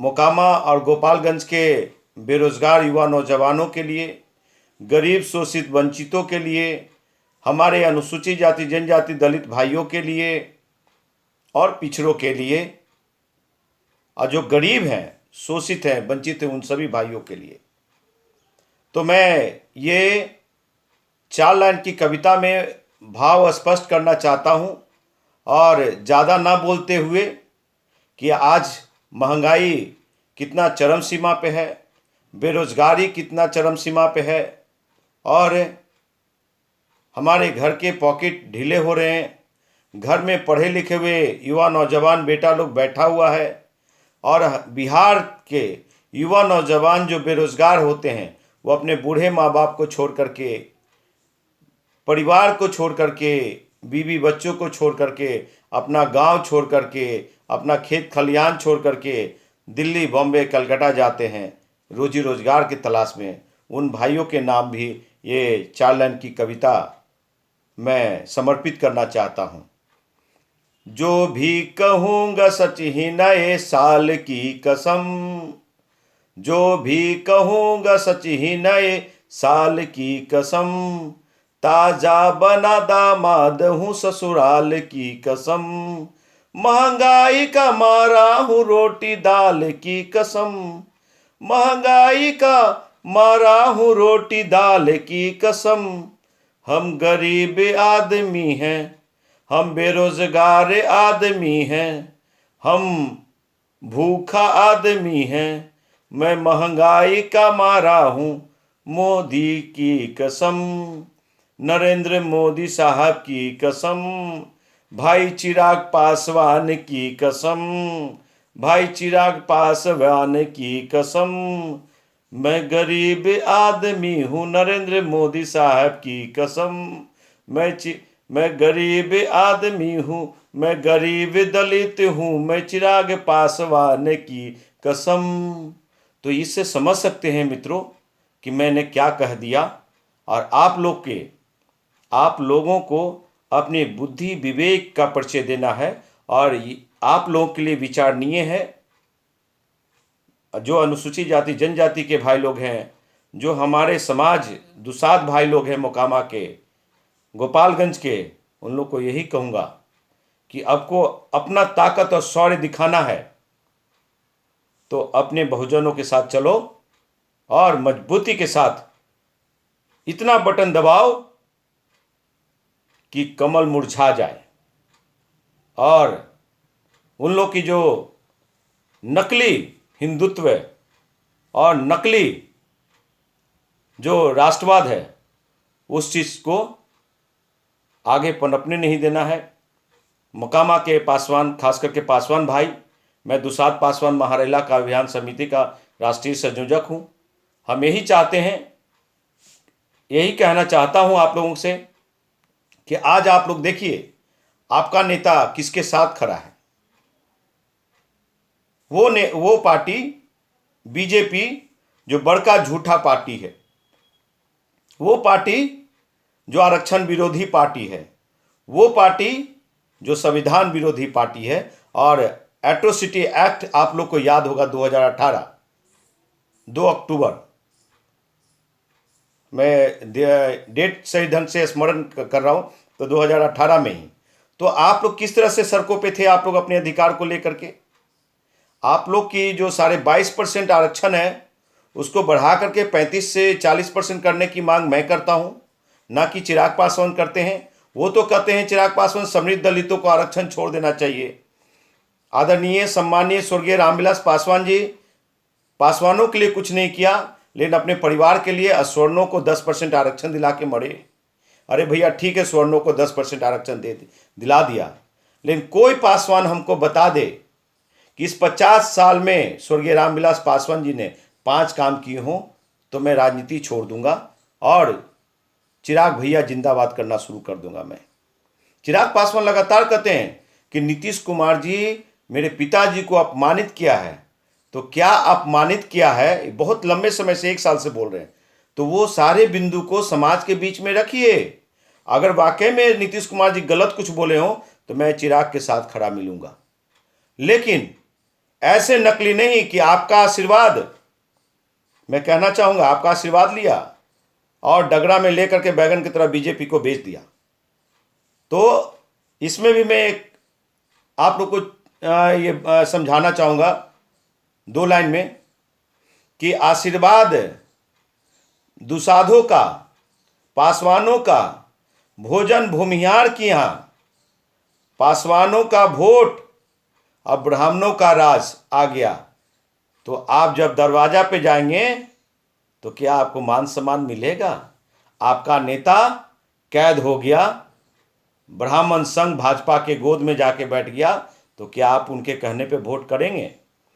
मोकामा और गोपालगंज के बेरोजगार युवा नौजवानों के लिए, गरीब शोषित वंचितों के लिए, हमारे अनुसूचित जाति जनजाति दलित भाइयों के लिए और पिछड़ों के लिए, और जो गरीब हैं, शोषित हैं, वंचित हैं, उन सभी भाइयों के लिए। तो मैं ये 4 लाइन की कविता में भाव स्पष्ट करना चाहता हूँ, और ज़्यादा ना बोलते हुए कि आज महंगाई कितना चरम सीमा पे है, बेरोजगारी कितना चरम सीमा पे है, और हमारे घर के पॉकेट ढीले हो रहे हैं। घर में पढ़े लिखे हुए युवा नौजवान बेटा लोग बैठा हुआ है, और बिहार के युवा नौजवान जो बेरोजगार होते हैं वो अपने बूढ़े माँ बाप को छोड़ करके, परिवार को छोड़ करके, बीवी बच्चों को छोड़ करके, अपना गांव छोड़ करके, अपना खेत खलिहान छोड़ करके दिल्ली, बॉम्बे, कलकत्ता जाते हैं रोजी रोजगार की तलाश में। उन भाइयों के नाम भी ये 4 लाइन की कविता मैं समर्पित करना चाहता हूँ। जो भी कहूँगा सच ही नए साल की कसम, जो भी कहूँगा सच ही नए साल की कसम, ताजा बना दामाद हूँ ससुराल की कसम, महंगाई का मारा हूँ रोटी दाल की कसम, महंगाई का मारा हूँ रोटी दाल की कसम। हम गरीब आदमी हैं, हम बेरोजगार आदमी हैं, हम भूखा आदमी हैं, मैं महंगाई का मारा हूँ मोदी की कसम, नरेंद्र मोदी साहब की कसम, भाई चिराग पासवान की कसम, भाई चिराग पासवान की कसम, मैं गरीब आदमी हूँ नरेंद्र मोदी साहब की कसम, मैं गरीब आदमी हूँ, मैं गरीब दलित हूँ, मैं चिराग पासवान की कसम। तो इससे समझ सकते हैं मित्रों कि मैंने क्या कह दिया, और आप लोगों को अपनी बुद्धि विवेक का परिचय देना है, और आप लोगों के लिए विचारणीय है। जो अनुसूचित जाति जनजाति के भाई लोग हैं, जो हमारे समाज दुसाध भाई लोग हैं मोकामा के, गोपालगंज के, उन लोग को यही कहूँगा कि आपको अपना ताकत और शौर्य दिखाना है तो अपने बहुजनों के साथ चलो, और मजबूती के साथ इतना बटन दबाओ कि कमल मुरझा जाए, और उन लोग की जो नकली हिंदुत्व और नकली जो राष्ट्रवाद है, उस चीज़ को आगे पनपने नहीं देना है। मोकामा के पासवान, खास करके पासवान भाई, मैं दुसाध पासवान महारेला का अभियान समिति का राष्ट्रीय संयोजक हूँ। हम यही चाहते हैं, यही कहना चाहता हूँ आप लोगों से कि आज आप लोग देखिए आपका नेता किसके साथ खड़ा है। वो पार्टी बीजेपी जो बड़का झूठा पार्टी है, वो पार्टी जो आरक्षण विरोधी पार्टी है, वो पार्टी जो संविधान विरोधी पार्टी है। और एट्रोसिटी एक्ट आप लोग को याद होगा 2018 2 अक्टूबर, मैं डेट सही ढंग से स्मरण कर रहा हूँ, तो 2018 में ही। तो आप लोग किस तरह से सड़कों पे थे, आप लोग अपने अधिकार को लेकर के। आप लोग की जो 22.5% आरक्षण है उसको बढ़ा करके 35 से 40% करने की मांग मैं करता हूँ, ना कि चिराग पासवान करते हैं। वो तो कहते हैं चिराग पासवान समृद्ध दलितों को आरक्षण छोड़ देना चाहिए। आदरणीय सम्मानीय स्वर्गीय रामविलास पासवान जी पासवानों के लिए कुछ नहीं किया, लेकिन अपने परिवार के लिए अस्वर्णों को 10% आरक्षण दिला के मरे। अरे भैया ठीक है, स्वर्णों को 10% आरक्षण दिला दिया, लेकिन कोई पासवान हमको बता दे कि इस 50 साल में स्वर्गीय रामविलास पासवान जी ने 5 काम किए हों, तो मैं राजनीति छोड़ दूंगा और चिराग भैया जिंदाबाद करना शुरू कर दूंगा मैं। चिराग पासवान लगातार कहते हैं कि नीतीश कुमार जी मेरे पिताजी को अपमानित किया है। तो क्या अपमानित किया है, बहुत लंबे समय से 1 साल से बोल रहे हैं, तो वो सारे बिंदु को समाज के बीच में रखिए। अगर वाकई में नीतीश कुमार जी गलत कुछ बोले हों तो मैं चिराग के साथ खड़ा मिलूंगा, लेकिन ऐसे नकली नहीं कि आपका आशीर्वाद, मैं कहना चाहूंगा, आपका आशीर्वाद लिया और डगरा में लेकर के बैगन की तरह बीजेपी को बेच दिया। तो इसमें भी मैं एक आप लोग को ये समझाना चाहूंगा 2 लाइन में कि आशीर्वाद दुसाधों का, पासवानों का, भोजन भूमिहार की यहाँ, पासवानों का वोट और ब्राह्मणों का राज आ गया। तो आप जब दरवाजा पे जाएंगे तो क्या आपको मान सम्मान मिलेगा? आपका नेता कैद हो गया, ब्राह्मण संघ भाजपा के गोद में जाके बैठ गया, तो क्या आप उनके कहने पे वोट करेंगे?